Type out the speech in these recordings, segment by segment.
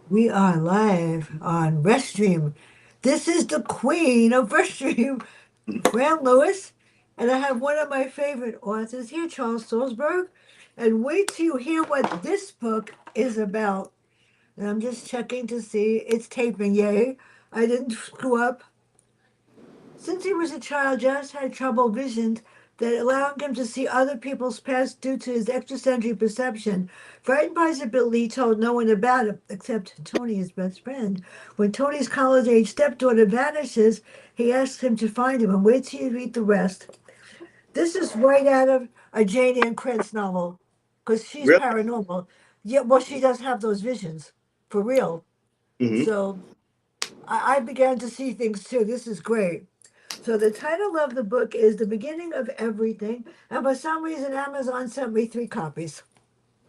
We are live on Restream. This is the queen of Restream, Fran Lewis, and I have one of my favorite authors here, Charles Salzberg. And wait till you hear what this book is about. And I'm just checking to see it's taping. Yay! I didn't screw up. Since he was a child, Josh had trouble visions that allowing him to see other people's past due to his extrasensory perception. Frightened by his ability, he told no one about it except Tony, his best friend. When Tony's college-age stepdaughter vanishes, he asks him to find him and waits till you read the rest. This is right out of a Jane Ann Krantz novel, because she's Really? paranormal. Yeah, well, she does have those visions, for real. Hmm. So I began to see things too. This is great. So the title of the book is The Beginning of Everything, and for some reason Amazon sent me three copies.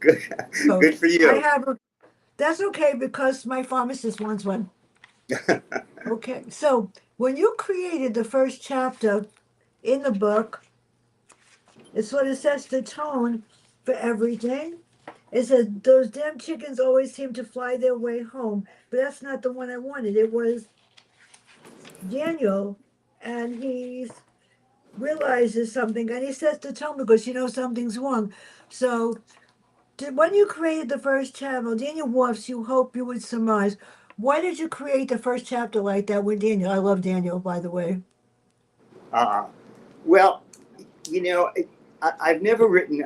Good, So good for I you. have a, that's okay because my pharmacist wants one. Okay, so when you created the first chapter in the book, it sort of sets the tone for everything. It says those damn chickens always seem to fly their way home, but that's not the one I wanted. It was Daniel, and he's realizes something and he says to Tom because you know something's wrong. So when you created the first chapter, Daniel Wolf's, you hope you would surmise. Why did you create the first chapter like that with Daniel? I love Daniel, by the way. uh, well, I've never written.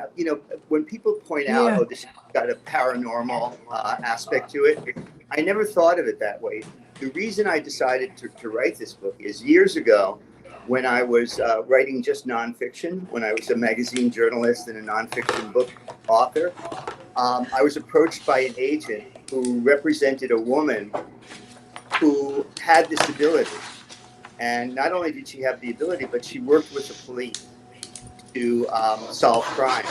When people point out, Yeah. "Oh, this has got a paranormal aspect to it," I never thought of it that way. The reason I decided to write this book is years ago, when I was writing just nonfiction, when I was a magazine journalist and a nonfiction book author. I was approached by an agent who represented a woman who had this ability. And not only did she have the ability, but she worked with the police to solve crimes.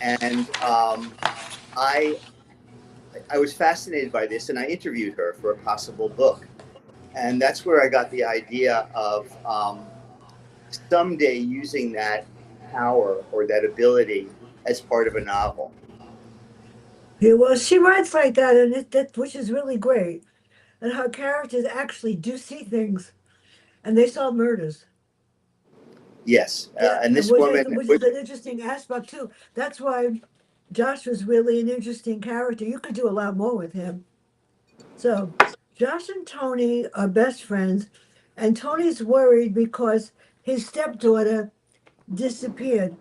And I, I was fascinated by this, and I interviewed her for a possible book. And that's where I got the idea of someday using that power or that ability as part of a novel. Yeah, well, she writes like that, and which is really great. And her characters actually do see things, and they solve murders. Yes, Yeah, and and this woman which was is an interesting aspect too. That's why Josh was really an interesting character. You could do a lot more with him. So Josh and Tony are best friends, and Tony's worried because his stepdaughter disappeared.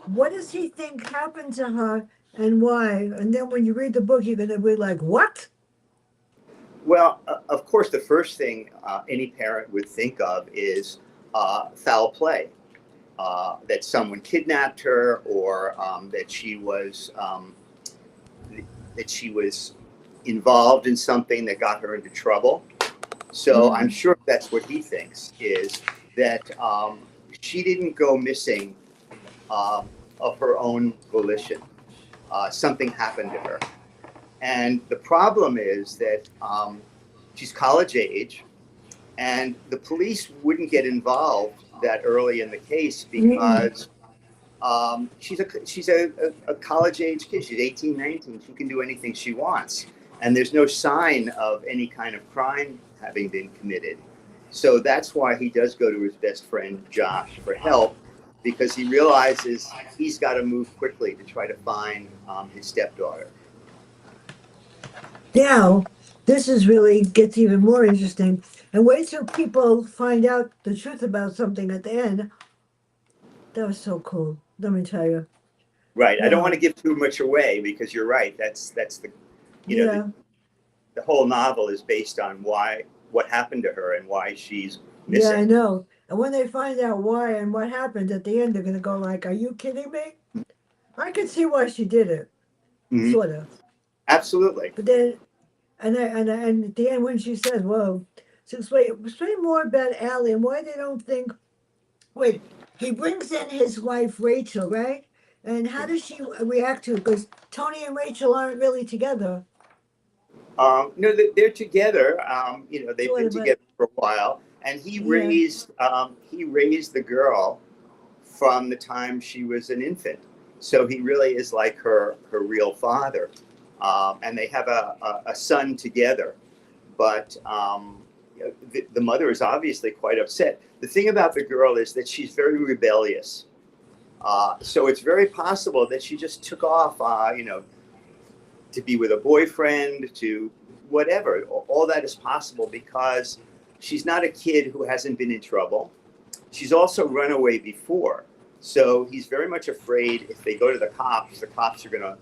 What does he think happened to her and why? And then when you read the book, you're going to be like, what? Well, of course, the first thing any parent would think of is foul play. That someone kidnapped her, or that she was involved in something that got her into trouble. So I'm Mm, sure that's what he thinks, is that she didn't go missing um, of her own volition. Something happened to her. And the problem is that she's college age, and the police wouldn't get involved that early in the case mm. because she's a college age kid. She's 18, 19. She can do anything she wants. And there's no sign of any kind of crime having been committed. So that's why he does go to his best friend, Josh, for help, because he realizes he's got to move quickly to try to find his stepdaughter. Now, this is really gets even more interesting. And wait till people find out the truth about something at the end. That was so cool. Let me tell you. Right. I don't want Now, to give too much away because you're right. That's the you know yeah, the whole novel is based on why what happened to her and why she's yeah, I missing. know. And when they find out why and what happened at the end, they're gonna go like, "Are you kidding me?" I can see why she did it, Hmm. sort of. Absolutely. But then, and at the end when she says, "Whoa," so explain more about Allie and why they don't think. Wait, he brings in his wife Rachel, right? And how does she react to it? Because Tony and Rachel aren't really together, No, they're together. They've sort been of. But together for a while, and yeah, he raised the girl from the time she was an infant. So he really is like her real father. and they have a son together. But the mother is obviously quite upset. The thing about the girl is that she's very rebellious. So it's very possible that she just took off, to be with a boyfriend, to whatever. All that is possible because she's not a kid who hasn't been in trouble. She's also run away before. So he's very much afraid if they go to the cops are going to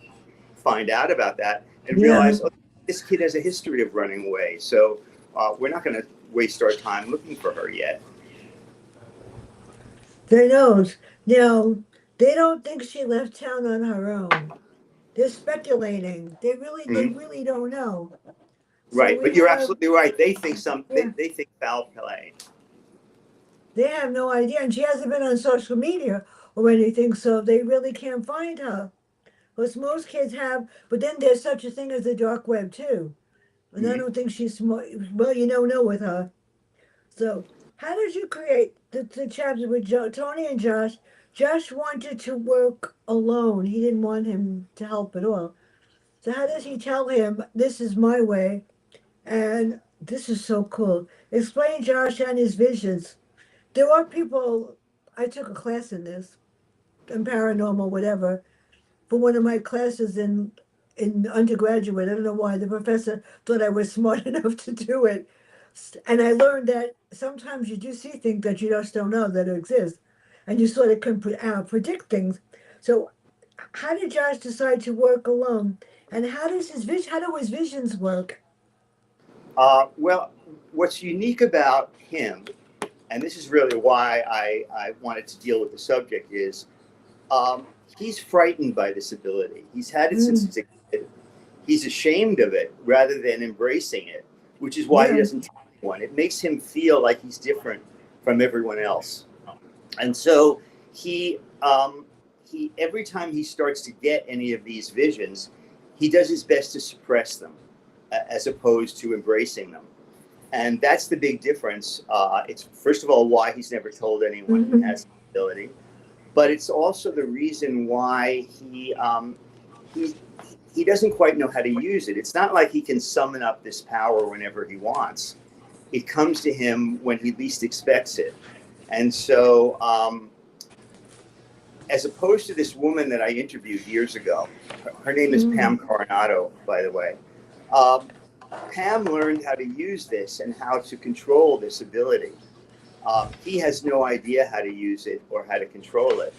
find out about that and Yeah. realize, oh, this kid has a history of running away. So we're not going to waste our time looking for her yet. They knows. Now, they don't think she left town on her own. They're speculating. They Mm-hmm. really don't know. So Right, we but you're have, absolutely right. yeah, They think foul play. they have no idea, and she hasn't been on social media or anything, so they really can't find her. Because most kids have, but then there's such a thing as the dark web too. And I Mm-hmm. don't think she's smart. Well, you don't know with her. So, how did you create the chapter with Tony and Josh? Josh wanted to work alone. He didn't want him to help at all. So, how does he tell him, this is my way? And this is so cool. Explain Josh and his visions. There are people, I took a class in this, in paranormal, whatever, for one of my classes in undergraduate. I don't know why the professor thought I was smart enough to do it. And I learned that sometimes you do see things that you just don't know that exist, and you sort of can predict things. So, how did Josh decide to work alone, and how does his vision? How do his visions work? Well, what's unique about him, and this is really why I wanted to deal with the subject, is um, he's frightened by this ability. He's had it since Mm, he's a kid. He's ashamed of it rather than embracing it, which is why he yeah. doesn't tell anyone. It makes him feel like he's different from everyone else. And so he, he every time he starts to get any of these visions, he does his best to suppress them as opposed to embracing them. And that's the big difference. It's first of all why he's never told anyone he Hmm. has the ability, but it's also the reason why he he doesn't quite know how to use it. It's not like he can summon up this power whenever he wants. It comes to him when he least expects it. And so, as opposed to this woman that I interviewed years ago, her name is Pam Mm. Coronado, by the way. Um, Pam learned how to use this and how to control this ability. He has no idea how to use it or how to control it.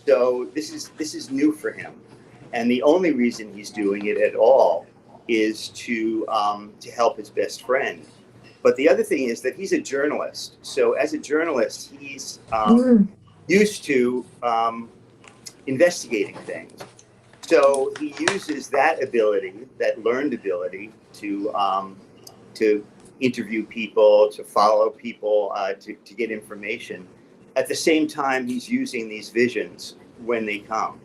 So this is new for him, and the only reason he's doing it at all is to help his best friend. But the other thing is that he's a journalist. So as a journalist, he's Mm. used to investigating things. So he uses that ability, that learned ability, to interview people, to follow people, to get information. At the same time, he's using these visions when they come.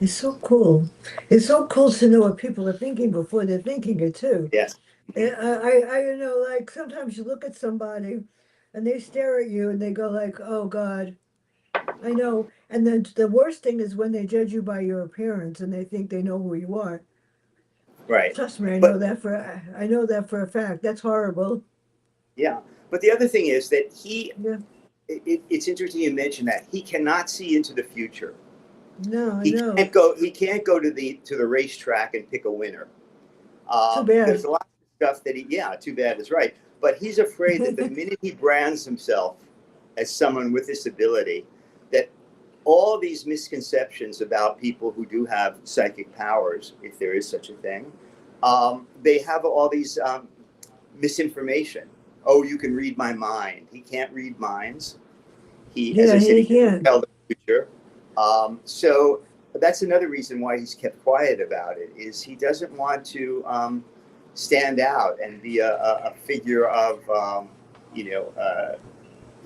It's so cool. It's so cool to know what people are thinking before they're thinking it too. Yes. And like sometimes you look at somebody and they stare at you and they go like, "Oh God, I know." And then the worst thing is when they judge you by your appearance and they think they know who you are. Right. Trust me, But I know that for a fact. That's horrible. yeah. But the other thing is that Yeah. it's interesting you mentioned that he cannot see into the future. No, I know. He can't go to the racetrack and pick a winner. Too There's bad. a lot of stuff that yeah, too bad is right. But he's afraid that the minute he brands himself as someone with this ability, that all these misconceptions about people who do have psychic powers, if there is such a thing, they have all these misinformation. Oh, you can read my mind. He can't read minds. As Yeah, I said, he he can't can. tell the future. So that's another reason why he's kept quiet about it. Is he doesn't want to stand out and be a figure of you know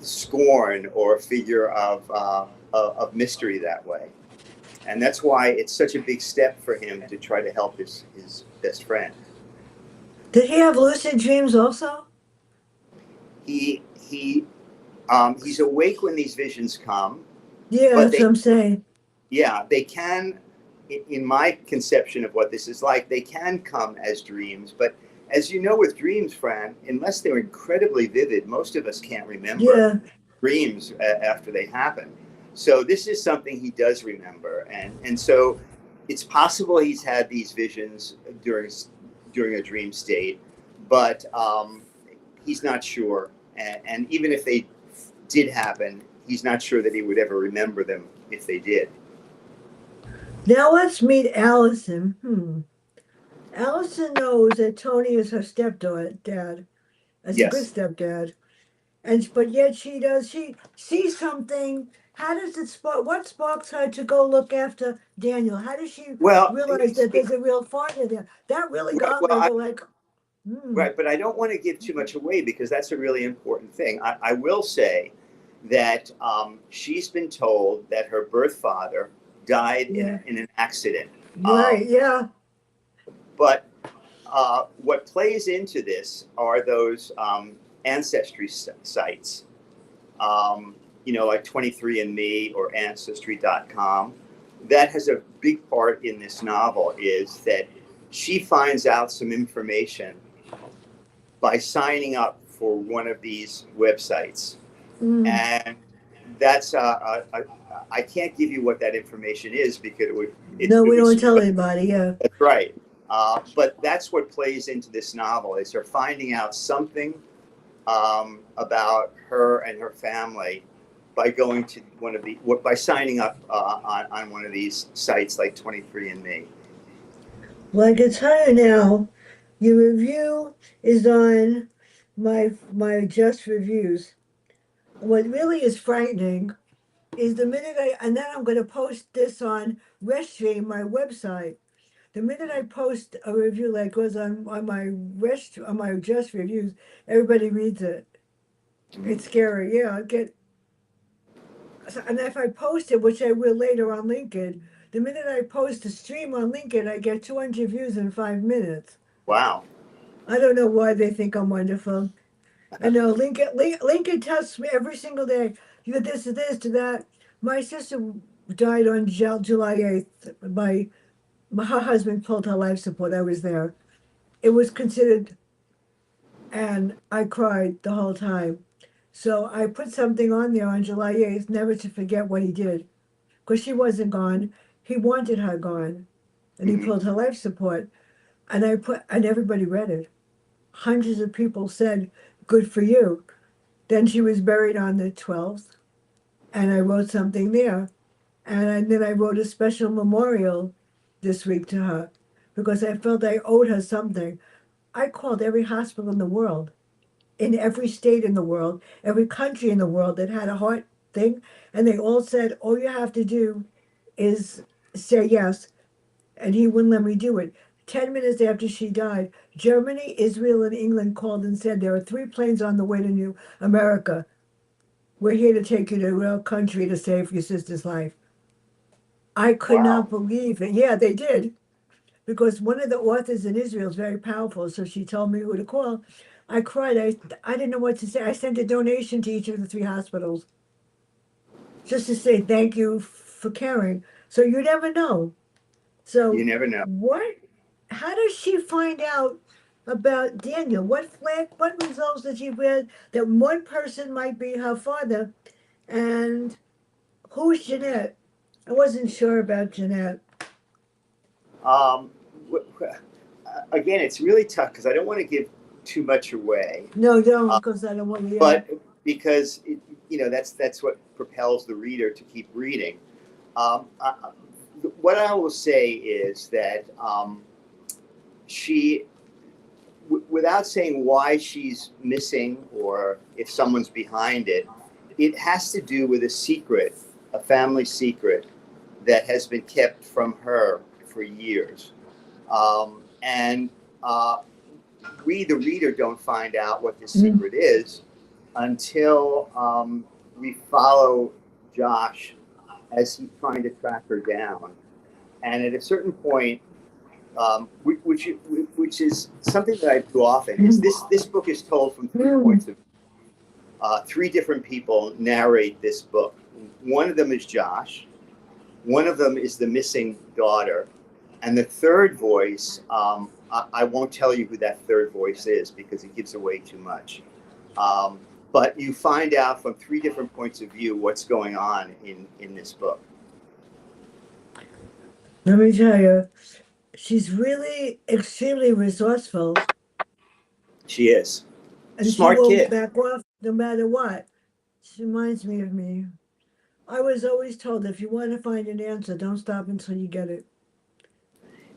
scorn or a figure of mystery that way. And that's why it's such a big step for him to try to help his best friend. Did he have lucid dreams also? He's awake when these visions come, Yeah, but that's what I'm saying. yeah, they can. in my conception of what this is like, they can come as dreams. But as you know, with dreams, Fran, unless they're incredibly vivid, most of us can't remember Yeah. dreams after they happen. So this is something he does remember, and so it's possible he's had these visions during a dream state, but he's not sure. And even if they did happen, he's not sure that he would ever remember them if they did. Now let's meet Allison. Allison knows that Tony is her stepdad. That's a good Yes. stepdad. And but yet she sees something. How does it spark? What sparks her to go look after Daniel? How does she Well, realize that there's a real father there? That really right, got well, me to like, hmm, right, but I don't want to give too much away because that's a really important thing. I will say that she's been told that her birth father died yeah, in an accident. right, yeah, But what plays into this are those ancestry sites, like 23andMe or Ancestry.com. That has a big part in this novel is that she finds out some information by signing up for one of these websites. mm. And that's, I can't give you what that information is because No, it we would don't tell spoil. anybody. Yeah, That's right. But that's what plays into this novel is her finding out something about her and her family by going to by signing up on one of these sites like 23andMe. well, I can tell you now, your review is on my just reviews. What really is frightening is the minute and then I'm going to post this on Restream, my website. The minute I post a review like goes on my on my just reviews, everybody reads it. Mhm. It's scary. Yeah, I get and if I post it, which I will later on LinkedIn, the minute I post a stream on LinkedIn, I get 200 views in 5 minutes. Wow. I don't know why they think I'm wonderful. I know Lincoln tests me every single day. You got this to this to that. My sister died on July 8th. Her husband pulled her life support. I was there. It was considered, and I cried the whole time. So I put something on there on July 8th, never to forget what he did, because she wasn't gone. He wanted her gone, and he Hmm. pulled her life support. And everybody read it. Hundreds of people said, "Good for you." Then she was buried on the 12th, and I wrote something there. Then I wrote a special memorial this week to her because I felt I owed her something. I called every hospital in the world, in every state in the world, every country in the world that had a heart thing, and they all said, all you have to do is say yes, and he wouldn't let me do it. 10 minutes after she died, Germany, Israel, and England called and said, there are 3 planes on the way to New America. We're here to take you to a real country to save your sister's life. I could Wow. not believe it. Yeah, they did. Because one of the authors in Israel is very powerful, so she told me who to call. I cried. I didn't know what to say. I sent a donation to each of the 3 hospitals just to say thank you for caring. So you never know. You So never know. what? How does she find out about Daniel? What results did she read that one person might be her father, and who's Jeanette? I wasn't sure about Jeanette. Um, Again, it's really tough because I don't want to give too much away, No, don't, uh, because I don't want to. Yeah. but because that's what propels the reader to keep reading. Um, I, what I will say is that she, without saying why she's missing or if someone's behind it, it has to do with a secret, a family secret that has been kept from her for years. And we, the reader, don't find out what this Mm. secret is until we follow Josh as he's trying to track her down. And at a certain point, which is something that I do often, is Mm. this book is told from 3 points Mm. of view. 3 different people narrate this book. One of them is Josh. One of them is the missing daughter. And the third voice, I won't tell you who that third voice is because it gives away too much. But you find out from three different points of view what's going on in this book. Let me tell you, she's really extremely resourceful, She is. and she Smart won't kid. back off no matter what. She reminds me of me. I was always told if you want to find an answer, don't stop until you get it,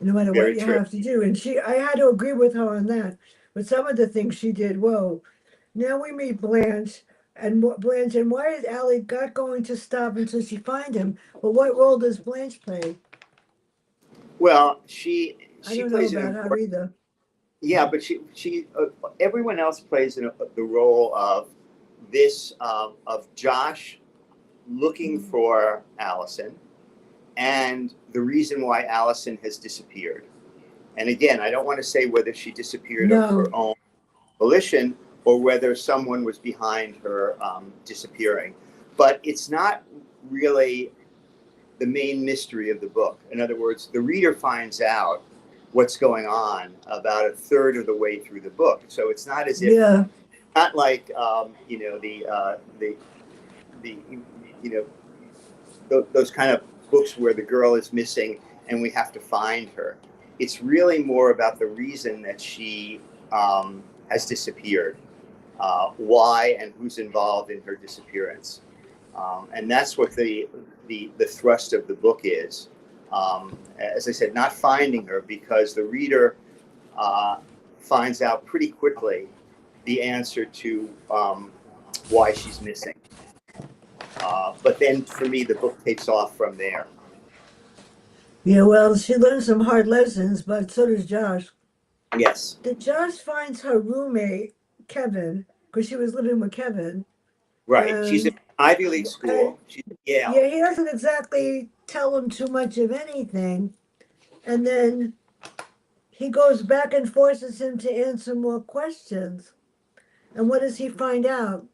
no matter what Very you true. have to do. And I had to agree with her on that. But some of the things she did, whoa. Now we meet Blanche, and Blanche, and why is Allie not going to stop until she finds him? But what role does Blanche play? Well, I she don't know plays an about her important. either. Yeah, but everyone else plays the role of this of Josh looking Mm. for Allison and the reason why Allison has disappeared. And again, I don't want to say whether she disappeared of No, her own volition or whether someone was behind her disappearing. But it's not really the main mystery of the book. In other words, the reader finds out what's going on about a third of the way through the book. So it's not as if, yeah, not like the you know those kind of books where the girl is missing and we have to find her. It's really more about the reason that she has disappeared, why and who's involved in her disappearance, and that's what the thrust of the book is. As I said, not finding her because the reader finds out pretty quickly the answer to why she's missing. But then for me, the book takes off from there. yeah. Well, she learned some hard lessons, but so does Josh. Yes, Did Josh finds her roommate Kevin because she was living with Kevin, right. She's in and Ivy League and school. She's at Yale. yeah, he doesn't exactly tell him too much of anything, and then he goes back and forces him to answer more questions. And what does he find out?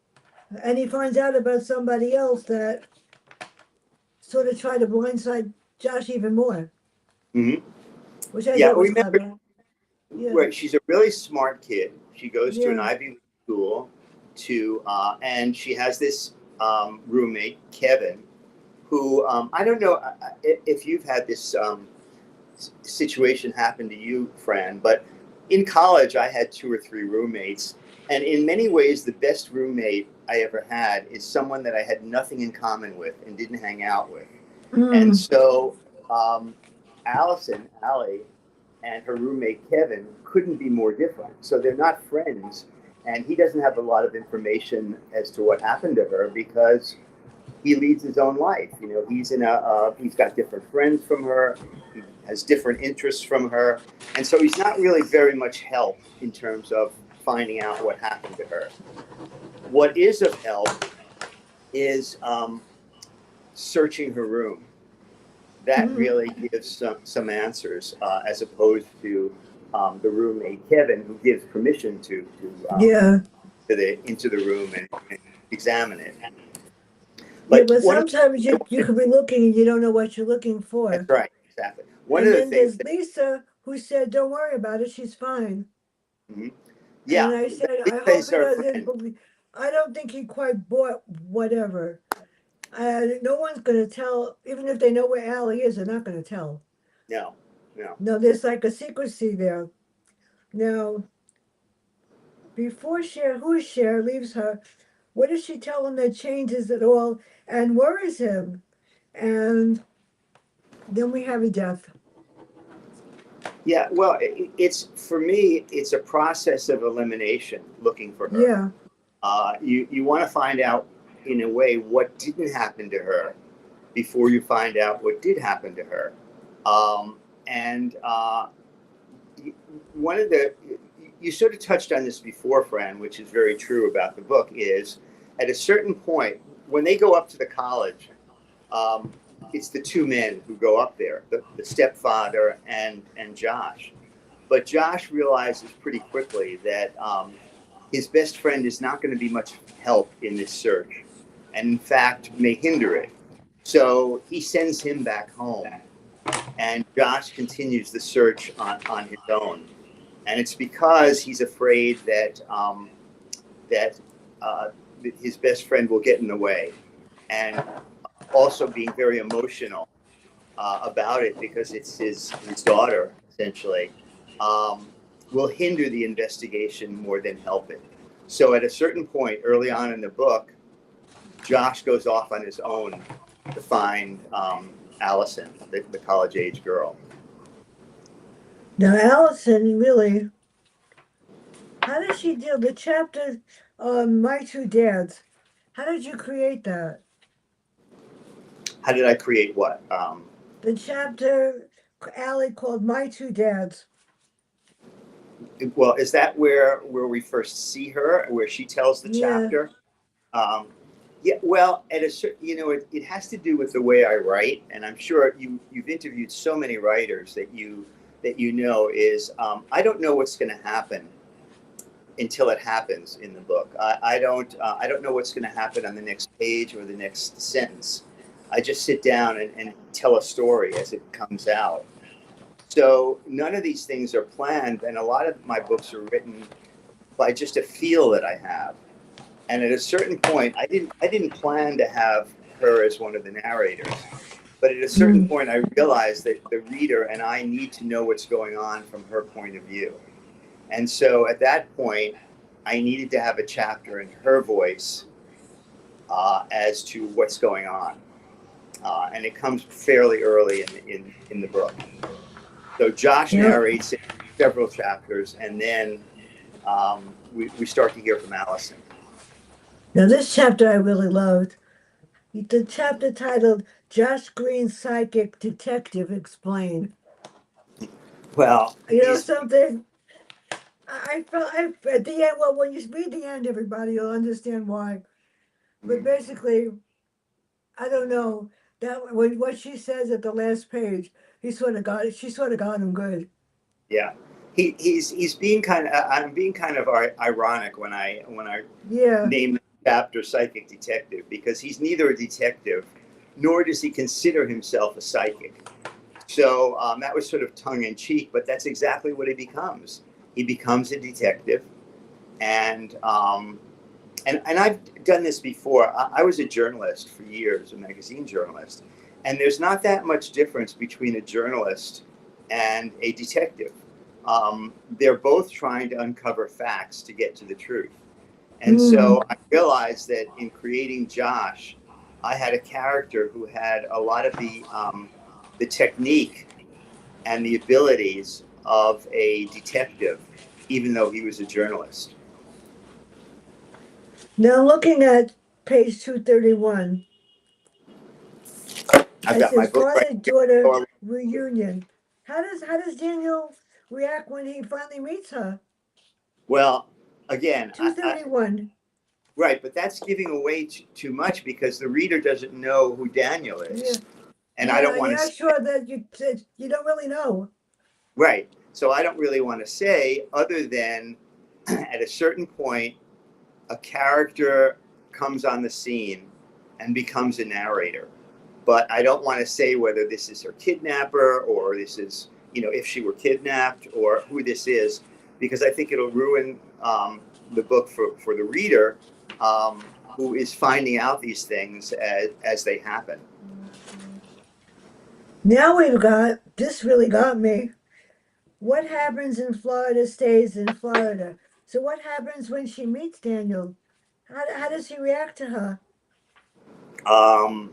And he finds out about somebody else that sort of tried to blindside Josh even more, Hmm. which I Yeah, thought was remember, clever. Yeah, right? She's a really smart kid. She goes to an yeah. Ivy League school and she has this roommate, Kevin, who I don't know if you've had this situation happen to you, Fran, but in college I had two or three roommates, and in many ways the best roommate I ever had is someone that I had nothing in common with and didn't hang out with. And Mm, so um, Allie, and her roommate Kevin couldn't be more different. So they're not friends, and he doesn't have a lot of information as to what happened to her because he leads his own life. You know, he's got different friends from her. He has different interests from her, and so he's not really very much help in terms of finding out what happened to her. What is of help is searching her room. That mm, really gives some answers as opposed to the roommate Kevin, who gives permission yeah, into the room and examine it. yeah. But But one of sometimes you could be looking and you don't know what you're looking that's for. right, exactly. One And of the then things there's that, Lisa who said, "Don't worry about it. She's fine." mhm. And Yeah, I said, "I Lisa hope is he our doesn't friend. believe." I don't think he quite bought whatever. No one's going to tell, even if they know where Allie is. They're not going to tell. No, no. No, there's like a secrecy there. Now, before Cher leaves her, what does she tell him that changes it all and worries him? And then we have a death. Yeah, well, it's for me, it's a process of elimination looking for her. Yeah. You want to find out in a way what didn't happen to her before you find out what did happen to her. And one of the you sort of touched on this before, Fran, which is very true about the book. Is at a certain point when they go up to the college, um, it's the two men who go up there, the stepfather and Josh. But Josh realizes pretty quickly that his best friend is not going to be much help in this search, and in fact may hinder it. So he sends him back home, and Josh continues the search on his own. And it's because he's afraid that his best friend will get in the way, and also being very emotional about it because it's his daughter essentially, um, will hinder the investigation more than help it. So at a certain point early on in the book, Josh goes off on his own to find Allison, the college age girl. Now, Allison, really, how does she deal the chapter on My Two Dads? How did you create that? How did I create what? The chapter Allie called My Two Dads. Well, is that where we first see her, where she tells the Yeah. chapter? Um, yeah, well, at a certain, it has to do with the way I write, and I'm sure you've interviewed so many writers that is I don't know what's going to happen until it happens in the book. I don't know what's going to happen on the next page or the next sentence. I just sit down and tell a story as it comes out. So none of these things are planned, and a lot of my books are written by just a feel that I have. And at a certain point, I didn't plan to have her as one of the narrators, but at a certain point, I realized that the reader and I need to know what's going on from her point of view. And so at that point, I needed to have a chapter in her voice as to what's going on, and it comes fairly early in the book. So Josh narrates several chapters, and then we start to hear from Allison. Now, this chapter I really loved. The chapter titled Josh Green's Psychic Detective Explained. Well, You know something? I felt at the end. Well, when you read the end, everybody you'll understand why. But basically, I don't know that when what she says at the last page, he sort of got it. She sort of got him good. yeah, he's being kind of I'm being kind of ironic when I Yeah. name the chapter psychic detective, because he's neither a detective nor does he consider himself a psychic. So that was sort of tongue in cheek, but that's exactly what he becomes. He becomes a detective, and and I've done this before. I was a journalist for years, a magazine journalist, and there's not that much difference between a journalist and a detective. They're both trying to uncover facts to get to the truth. And so I realized that in creating Josh, I had a character who had a lot of the technique and the abilities of a detective, even though he was a journalist. Now looking at page 231, I've it got my says book right father daughter here. reunion. How does Daniel react when he finally meets her? Well, again, 231. right, but that's giving away too much because the reader doesn't know who Daniel is, Yeah. and I don't want You're to not say, sure that you don't really know. right. So I don't really want to say other than at a certain point, a character comes on the scene and becomes a narrator. But I don't want to say whether this is her kidnapper or this is, if she were kidnapped or who this is, because I think it'll ruin the book for the reader, who is finding out these things as they happen. Now we've got this really got me. What happens in Florida stays in Florida. So what happens when she meets Daniel? How does he react to her? Um,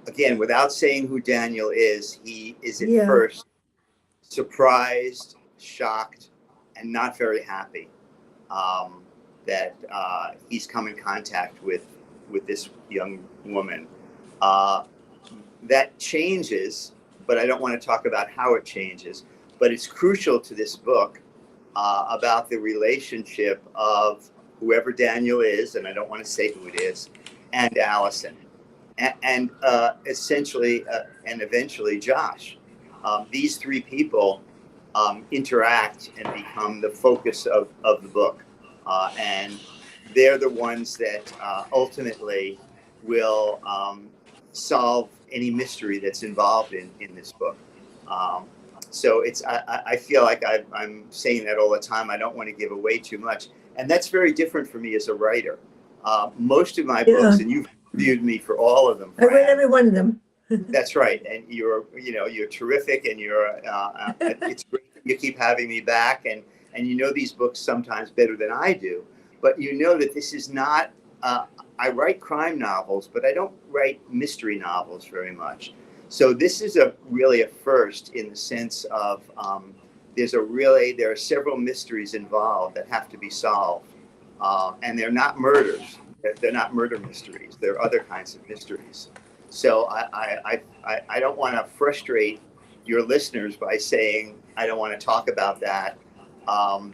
Again, without saying who Daniel is, he is at Yeah. first surprised, shocked, and not very happy that he's come in contact with this young woman. Uh, that changes, but I don't want to talk about how it changes. But it's crucial to this book about the relationship of whoever Daniel is, and I don't want to say who it is, and Allison, and essentially and eventually Josh. These three people interact and become the focus of the book. And they're the ones that ultimately will solve any mystery that's involved in this book. Um, so I feel like I'm saying that all the time. I don't want to give away too much, and that's very different for me as a writer. Most of my Yeah, books, and you've reviewed me for all of them, I read Fran. every one of them. That's right, and you're terrific, and it's great that you keep having me back, and you know these books sometimes better than I do, but you know that this is not. I write crime novels, but I don't write mystery novels very much. So this is a really a first in the sense of there are several mysteries involved that have to be solved, and they're not murders. They're not murder mysteries. They're other kinds of mysteries. So I don't want to frustrate your listeners by saying I don't want to talk about that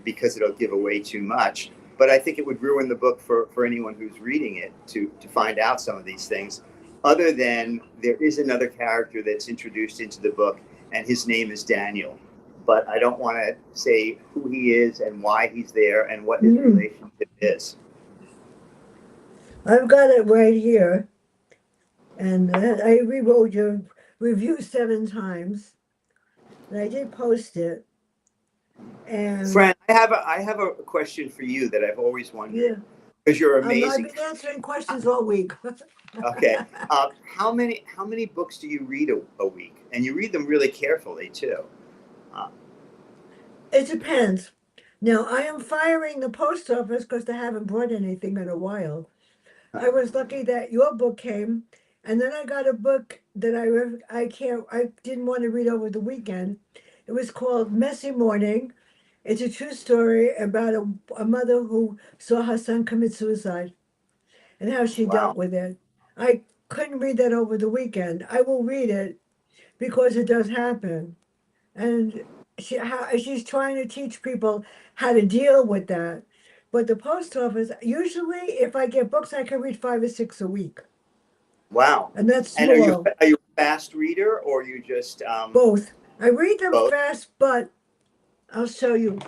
because it'll give away too much. But I think it would ruin the book for anyone who's reading it to find out some of these things. Other than there is another character that's introduced into the book, and his name is Daniel. But I don't want to say who he is and why he's there and what his Mm. relationship is. I've got it right here, and I rewrote your review 7 times, and I did post it. And Fran, I have a question for you that I've always wondered yeah, because you're I've amazing. been answering questions all week. Okay, how many books do you read a week? And you read them really carefully too. Uh, It depends. Now, I am firing the post office because they haven't brought anything in a while. I was lucky that your book came, and then I got a book that I didn't want to read over the weekend. It was called Messy Morning. It's a true story about a mother who saw her son commit suicide and how she dealt wow, with it. I couldn't read that over the weekend. I will read it because it does happen, and she's trying to teach people how to deal with that. But the post office, usually, if I get books, I can read 5 or 6 a week, wow. and that's And small. are you a fast reader or you just Both. I read them both? fast, but I'll show you.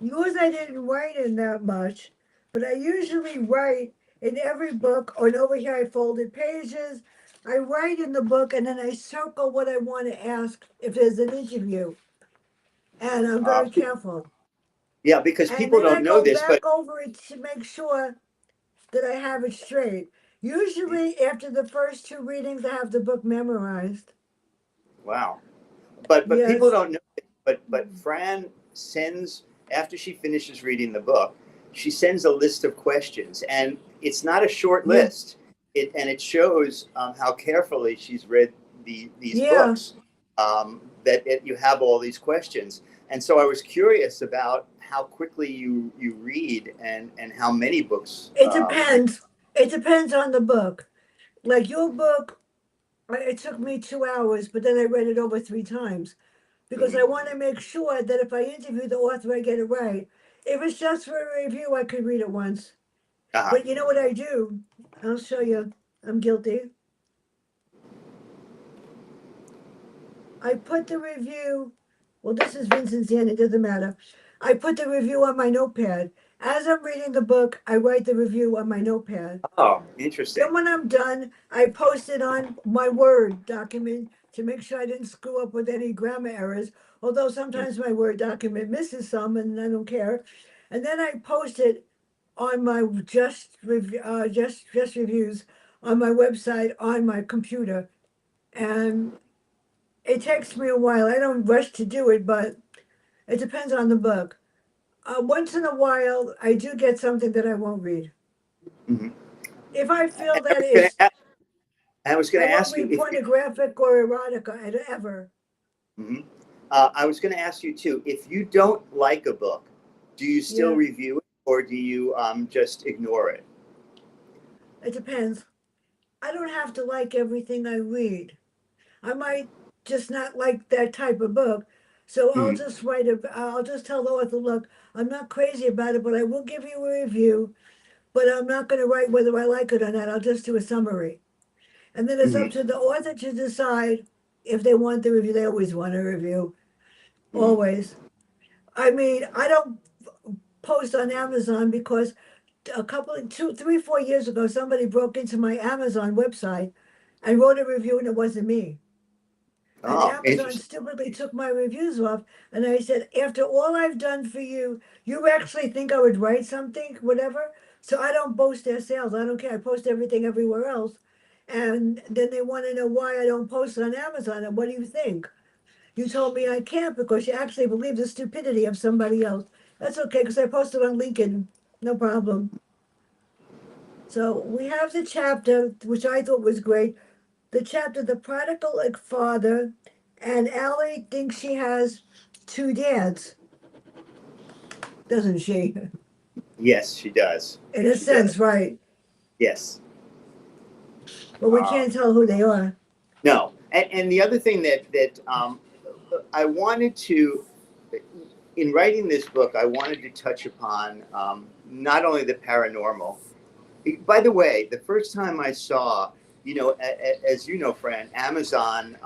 Yours I didn't write in that much, but I usually write in every book. Or over here, I folded pages. I write in the book, and then I circle what I want to ask if there's an interview, and I'm Uh, very careful. yeah, because And people then don't I know go this, but back over it to make sure that I have it straight. Usually, after the first 2 readings, I have the book memorized. wow. But people Yes. don't know this, but Fran sends after she finishes reading the book, she sends a list of questions, and it's not a short Yeah. list. It shows how carefully she's read these Yeah. books. You have all these questions, and so I was curious about how quickly you read and how many books. It depends. It depends on the book. Like your book, it took me 2 hours, but then I read it over 3 times because I Mhm. want to make sure that if I interview the author, I get it right. If it's just for a review, I could read it once. Uh-huh. But you know what I do? I'll show you. I'm guilty. I put the review, well, this is Vincent's end, it doesn't matter. I put the review on my notepad. As I'm reading the book, I write the review on my notepad. Oh, interesting. Then when I'm done, I post it on my Word document to make sure I didn't screw up with any grammar errors. Although sometimes my Word document misses some, and I don't care. And then I post it on my just reviews on my website on my computer, and it takes me a while. I don't rush to do it, but it depends on the book. Once in a while, I do get something that I won't read. Mhm. If I feel And I that was going it's, to I was going I to won't ask you read if you. pornographic or erotica ever. Mhm. I was going to ask you too. If you don't like a book, do you still Yeah, review it, or do you just ignore it? it depends. I don't have to like everything I read. I might just not like that type of book. So I'll Mhm. just I'll just tell the author, look, I'm not crazy about it, but I will give you a review, but I'm not going to write whether I like it or not. I'll just do a summary. And then it's up Mhm. to the author to decide if they want the review. They always want a review, Mhm. always. I mean, I don't post on Amazon because a couple, 2, 3, 4 years ago, somebody broke into my Amazon website and wrote a review, and it wasn't me. And Oh, Amazon interesting. stupidly took my reviews off. And I said, after all I've done for you, you actually think I would write something, whatever? So I don't boast their sales. I don't care. I post everything everywhere else. And then they want to know why I don't post on Amazon. And what do you think? You told me I can't because you actually believe the stupidity of somebody else. That's okay because I posted on LinkedIn. No problem. So we have the chapter, which I thought was great, the chapter The Prodigal Father, and Allie thinks she has two dads, doesn't she? Yes, she does. In a She does. sense, right? Yes. But we Um, can't tell who they are. no, and the other thing that I wanted to, in writing this book, I wanted to touch upon not only the paranormal. By the way, the first time I saw, as you know, Fran, Amazon,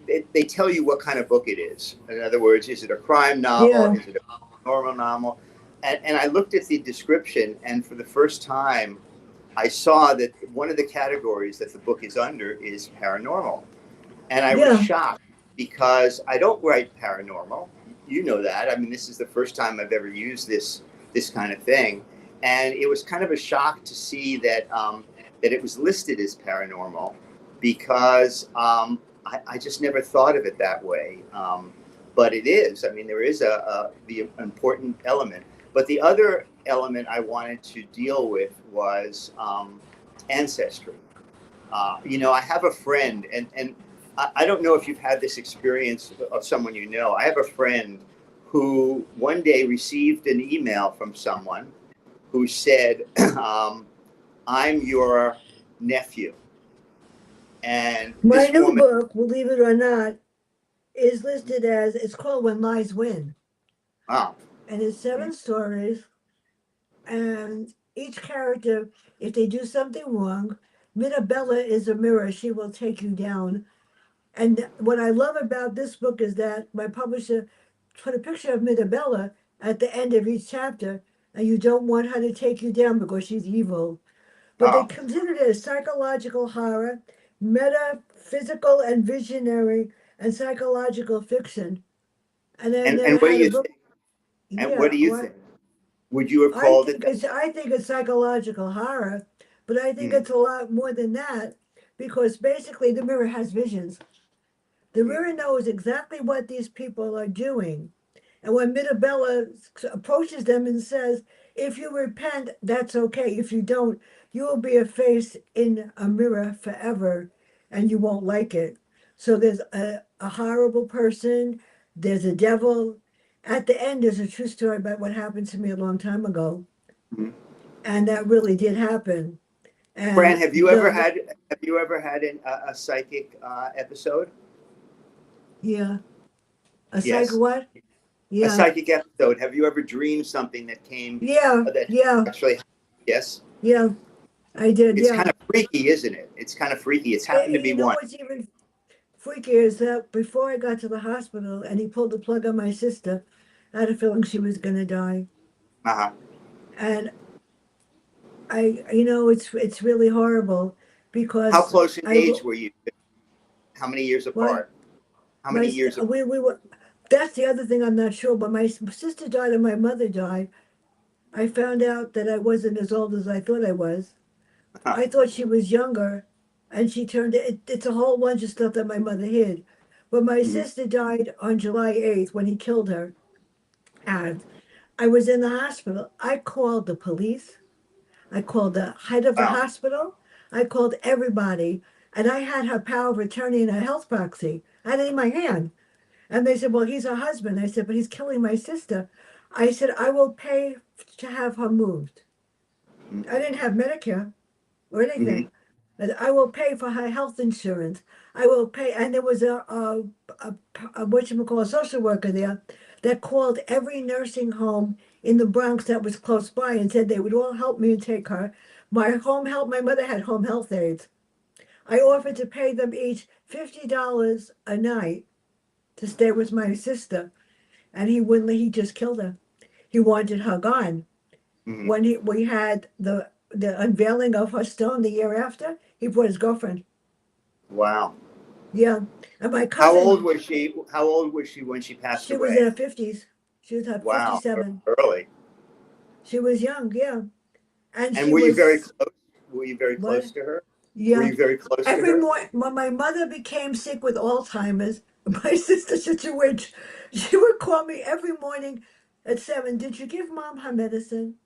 they tell you what kind of book it is. In other words, is it a crime novel? Yeah, Is it a normal novel? And I looked at the description, and for the first time, I saw that one of the categories that the book is under is paranormal. And I was yeah. shocked because I don't write paranormal. You know that. I mean, this is the first time I've ever used this kind of thing, and it was kind of a shock to see that it was listed as paranormal because I just never thought of it that way. But it is. I mean, there is the important element. But the other element I wanted to deal with was ancestry. I have a friend, and I don't know if you've had this experience of someone you know. I have a friend who one day received an email from someone who said, I'm your nephew. And My this new woman, book, believe it or not, is listed as it's called When Lies Win. wow, And it's seven stories. And each character, if they do something wrong, Mirabella is a mirror. She will take you down. And what I love about this book is that my publisher put a picture of Mirabella at the end of each chapter, and you don't want her to take you down because she's evil. But they oh, considered it a psychological horror, metaphysical and visionary, and psychological fiction. And I and never what do had a you book. think? And what Yeah, do you what think? Would you have called it that? I think it's psychological horror, but I think Mm, it's a lot more than that because basically the mirror has visions. The mm, mirror knows exactly what these people are doing. And when Mirabella approaches them and says, if you repent, that's okay. If you don't, you will be a face in a mirror forever and you won't like it. So there's a horrible person, there's a devil. At the end, there's a true story about what happened to me a long time ago. mm. And that really did happen. Fran, And have you ever had a psychic episode? yeah, a psych Yes. what? A Yeah, psychic episode. Have you ever dreamed something that came yeah, that yeah, actually? Yes. yeah, I did. It's Yeah. kind of freaky, isn't it? It's kind of freaky. It's happened to me You know once. what's even freakier is that before I got to the hospital and he pulled the plug on my sister, I had a feeling she was going to die. Uh-huh. And it's really horrible How because close in I, age were you? How many years what, apart? How many years apart? we were, that's the other thing I'm not sure, but my sister died and my mother died. I found out that I wasn't as old as I thought I was. Huh. I thought she was younger, and it's a whole bunch of stuff that my mother hid. But my Mhm. sister died on July 8th when he killed her. And I was in the hospital. I called the police. I called the head of the Wow. hospital. I called everybody. And I had her power of attorney and a health proxy. I had it in my hand. And they said, well, he's her husband. I said, but he's killing my sister. I said, I will pay to have her moved. I didn't have Medicare or Mm-hmm. anything. And I will pay for her health insurance. I will pay. And there was a what you call a social worker there that called every nursing home in the Bronx that was close by and said they would all help me and take her. My mother had home health aides. I offered to pay them each $50 a night to stay with my sister, and he wouldn't. He just killed her. He wanted her gone. Mm-hmm. When we had the unveiling of her stone the year after, He brought his girlfriend. Wow. Yeah. And my How old cousin, was she? How old was she when she passed she was in away? her 50s. She was at Wow, 57. early. She was young, yeah. And And she were you very was, close? Were you very what? close to her? Were Yeah. you very close to Every her? morning, when my mother became sick with Alzheimer's, my sister, such a witch, she would call me every morning at 7. Did you give mom her medicine?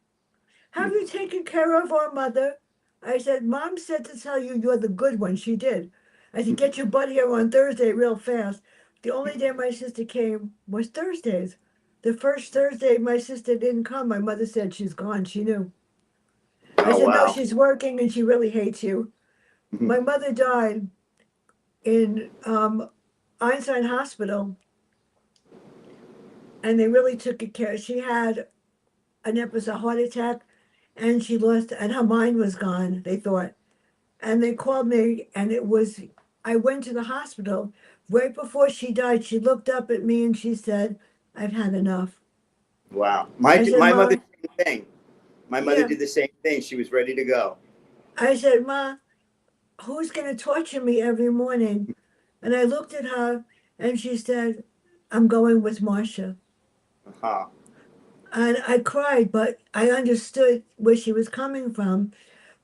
Have you taken care of our mother? I said, Mom said to tell you you're the good one. She did. I said, get your butt here on Thursday real fast. The only day my sister came was Thursdays. The first Thursday my sister didn't come, my mother said she's gone. She knew. I Oh said, no, wow. she's working and she really hates you. My mother died in Einstein Hospital, and they really took good care. She had an episode, heart attack, and she lost, and her mind was gone, they thought. And they called me, and it was, I went to the hospital. Right before she died, she looked up at me and she said, I've had enough. Wow. I said, My mother Ma, did the same thing. My mother yeah. did the same thing. She was ready to go. I said, Ma, who's going to torture me every morning? And I looked at her and she said, I'm going with Marcia. Uh-huh. And I cried, but I understood where she was coming from.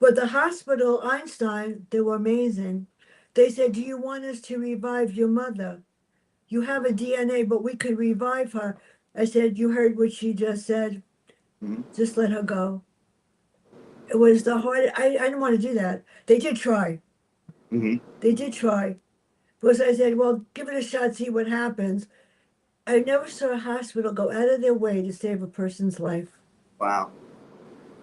But the hospital, Einstein, they were amazing. They said, do you want us to revive your mother? You have a DNA, but we could revive her. I said, you heard what she just said. Mhm. Just let her go. It was the hard. I didn't want to do that. They did try. Mhm. They did try. Because I said, well, give it a shot, see what happens. I never saw a hospital go out of their way to save a person's life. Wow.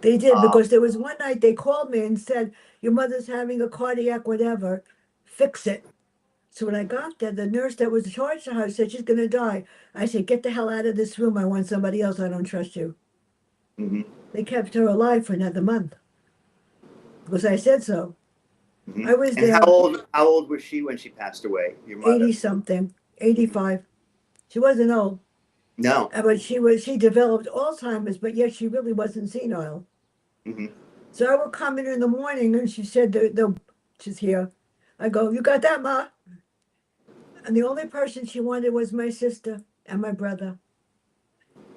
They did, Uh, because there was one night they called me and said, your mother's having a cardiac whatever, fix it. So when I got there, the nurse that was charged to her said, she's going to die. I said, get the hell out of this room. I want somebody else. I don't trust you. mhm. They kept her alive for another month because I said so. Mhm. I was And there how old was she when she passed away? Your 80 mother? something, 85. She wasn't old, No. but she developed Alzheimer's, but yet she really wasn't senile. Mhm. So I would come in the morning and she said, she's here. I go, you got that, Ma? And the only person she wanted was my sister and my brother.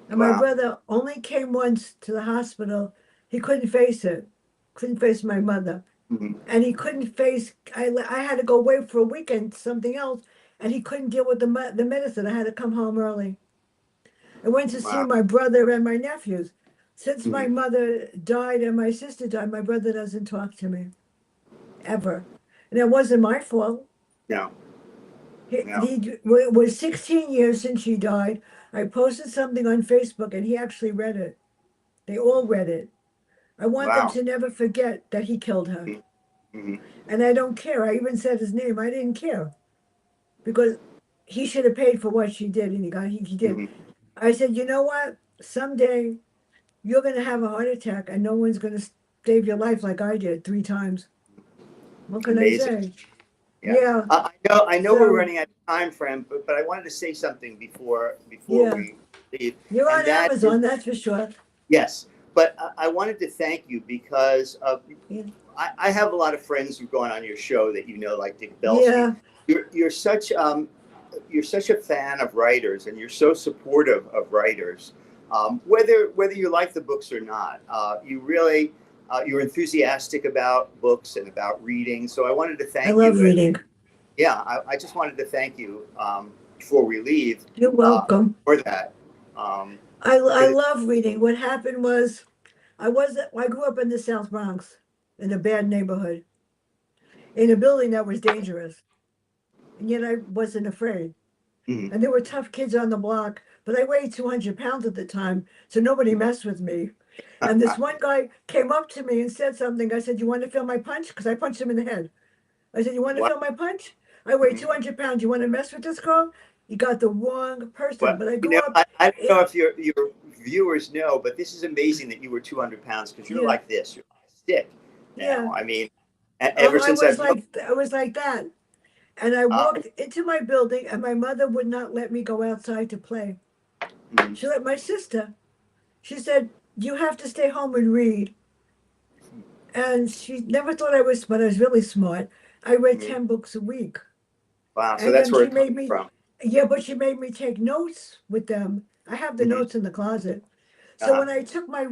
And my Wow. brother only came once to the hospital. He couldn't face it, couldn't face my mother. Mhm. And he couldn't face, I had to go away for a weekend, something else, and he couldn't deal with the medicine. I had to come home early. I went to see Wow. my brother and my nephews. Since my Mhm. mother died and my sister died, my brother doesn't talk to me ever. And it wasn't my fault. No. No. It was 16 years since she died. I posted something on Facebook and he actually read it. They all read it. I want them Wow. to never forget that he killed her. Mhm. Mhm. And I don't care. I even said his name. I didn't care because he should have paid for what she did, and he did. Mhm. I said, you know what? Someday you're going to have a heart attack, and no one's going to save your life like I did 3 times. What can I Amazing. say? Yeah. Yeah. I know we're So running out of time, friend, but I wanted to say something before yeah, we leave, you're and on that is Amazon, that's for sure. yes. But I wanted to thank you because Yeah. I have a lot of friends who've gone on your show that you know, like Dick Belsky. Yeah. You're such a fan of writers, and you're so supportive of writers. Whether you like the books or not, you really you're enthusiastic about books and about reading. So I wanted to I thank love you, and reading. yeah, I just wanted to thank you before we leave You're welcome. for that. Um, I 'Cause love reading. What happened was I grew up in the South Bronx in a bad neighborhood in a building that was dangerous, and yet I wasn't afraid. mhm. And there were tough kids on the block, but I weighed 200 pounds at the time, so nobody messed with me. And this one guy came up to me and said something. I said, you want to feel my punch? Because I punched him in the head. I said, you want to Wow. feel my punch? I weigh 200 pounds. You want to mess with this girl? You got the wrong person. Well, But I grew up, I don't know it, if your viewers know, but this is amazing that you were 200 pounds because you're yeah, like this. You're like a stick yeah. now. I mean, ever since I've known, I was like that. And I uh, walked into my building, and my mother would not let me go outside to play. mhm, She let my sister. She said, you have to stay home and read. And she never thought I was smart. I was really smart. I read Mhm. 10 books a week. Wow. So And that's then where she it comes made me, from. yeah, but she made me take notes with them. I have the Hmm. notes in the closet. So Uh-huh. when I took my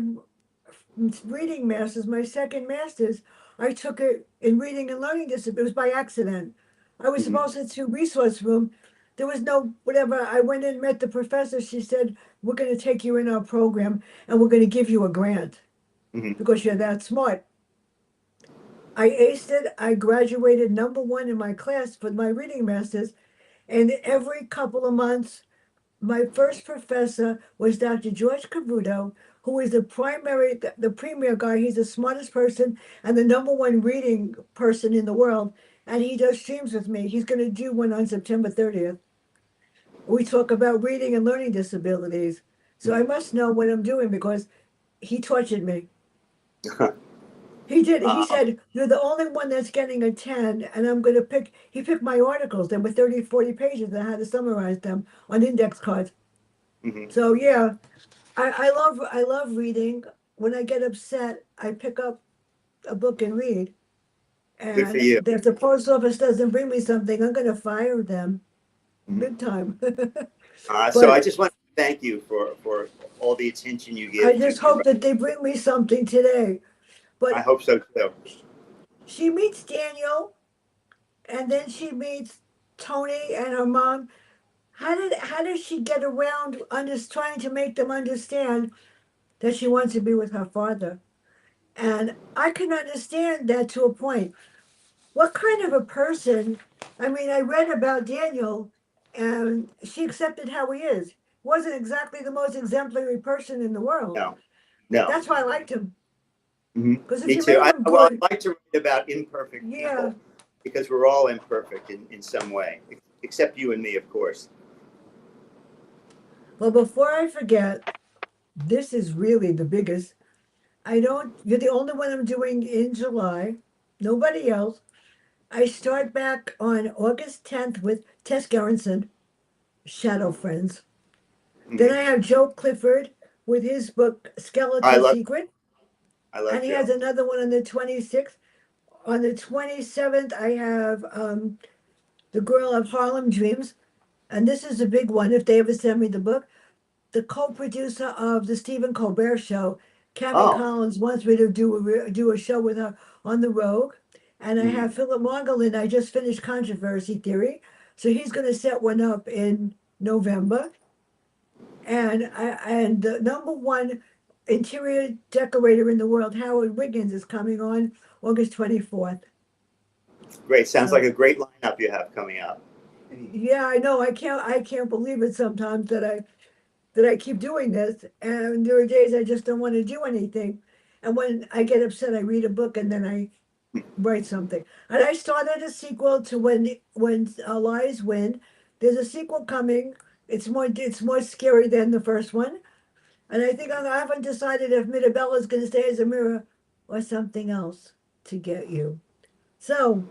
reading masters, my second masters, I took it in reading and learning disability. It was by accident. I was Hmm. supposed to resource room. There was no whatever. I went in, met the professor. She said, "We're going to take you in our program, and we're going to give you a grant Hmm. because you're that smart." I aced it. I graduated number one in my class for my reading masters. And every couple of months, my first professor was Dr. George Cavuto, who is the premier guy. He's the smartest person and the number one reading person in the world. And he does streams with me. He's going to do one on September 30th. We talk about reading and learning disabilities. So I must know what I'm doing because he tortured me. He did. He Um, said, "You're the only one that's getting a 10, and I'm going to pick." He picked my articles. There were 30, 40 pages, and I had to summarize them on index cards. mhm. So, yeah, I love reading. When I get upset, I pick up a book and read. Good for And you. if the post office doesn't bring me something, I'm going to fire them Mhm. big time. So I But just want to thank you for all the attention you I give just to hope that they bring me something today. I But hope so too. she meets Daniel, and then she meets Tony and her mom. How did she get around trying to make them understand that she wants to be with her father? And I can understand that to a point. What kind of a person? I mean, I read about Daniel, and she accepted how he is. Wasn't exactly the most exemplary person in the world. No, no. That's why I liked him. Hmm. Because if Me you too. made him Well, good, I like to read about imperfect yeah. people because we're all imperfect in some way, except you and me, of course. Well, before I forget, this is really the biggest. I don't. You're the only one I'm doing in July. Nobody else. I start back on August 10th with Tess Gerritsen, Shadow Friends. Then Hmm. I have Joe Clifford with his book I Skeletal love Secret. I love And he has Joe. another one on the 26th. On the 27th, I have The Girl of Harlem Dreams. And this is a big one if they ever send me the book. The co producer of The Stephen Colbert Show, Cami Oh. Collins, wants me to do a show with her on the Rogue. And I Hmm. have Philip Margolin. I just finished Controversy Theory. So he's going to set one up in November. And the number one interior decorator in the world, Howard Wiggins, is coming on August 24th. Great. Sounds like So a great lineup you have coming up. yeah, I know. I can't believe it sometimes that I keep doing this. And there are days I just don't want to do anything. And when I get upset, I read a book and then I write something. And I started a sequel to When Lies Win. There's a sequel coming. It's more scary than the first one. And I think I haven't decided if Mirabella is going to stay as a mirror or something else to get you. So,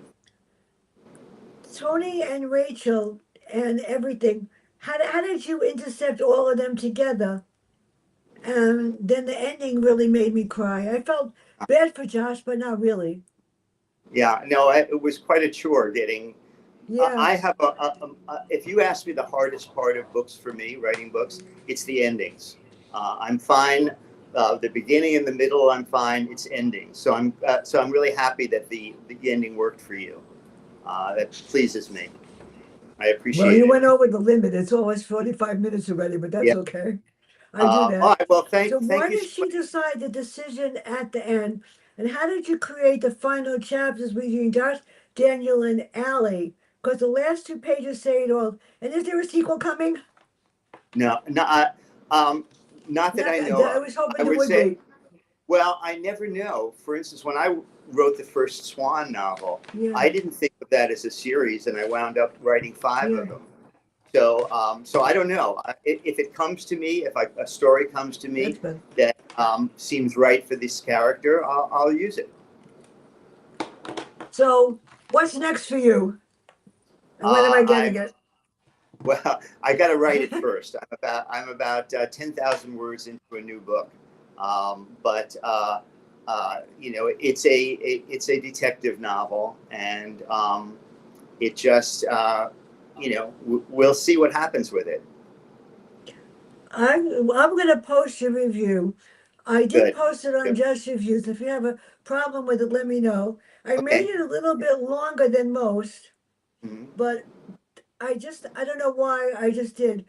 Tony and Rachel and everything, how did you intercept all of them together? And then the ending really made me cry. I felt bad for Josh, but not really. Yeah. No, it was quite a chore getting. Yeah, I have if you ask me the hardest part of books for me, writing books, it's the endings. I'm fine. The beginning and the middle, I'm fine. It's ending. So I'm really happy that the ending worked for you. That pleases me. I well, appreciate you it. went over the limit. It's almost 45 minutes already, but that's Yeah. okay. I do All that. right. Well, So thank why you did so much. she decide the decision at the end? And how did you create the final chapters between Josh, Daniel, and Allie? Because the last two pages say it all. And is there a sequel coming? No, not that Not I that, know I of. was I hoping there would would say, be. well, I never know. For instance, when I wrote the first Swan novel, Yeah, I didn't think of that as a series, and I wound up writing five yeah, of them. So I don't know. If it comes to me, if a story comes to that's me good. that seems right for this character, I'll use it. So what's next for you? And when am I I getting it? Well, I got to write it first. I'm about 10,000 words into a new book, but it's a detective novel, and it just we'll see what happens with it. I'm going to post a review. I did Good. post it on Good. Just Reviews. If you have a problem with it, let me know. I made Okay. it a little bit longer than most, Mhm. but I don't know why I just did.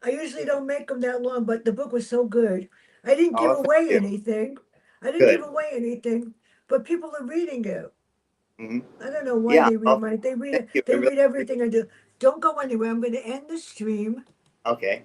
I usually don't make them that long, but the book was so good. I didn't give Oh, thank away you. anything. I didn't give Good. away anything, but people are reading it. Hmm. I don't know why Yeah. they read Well, my. thank you. I They really read everything I do. Don't go anywhere. I'm going to end the stream. okay.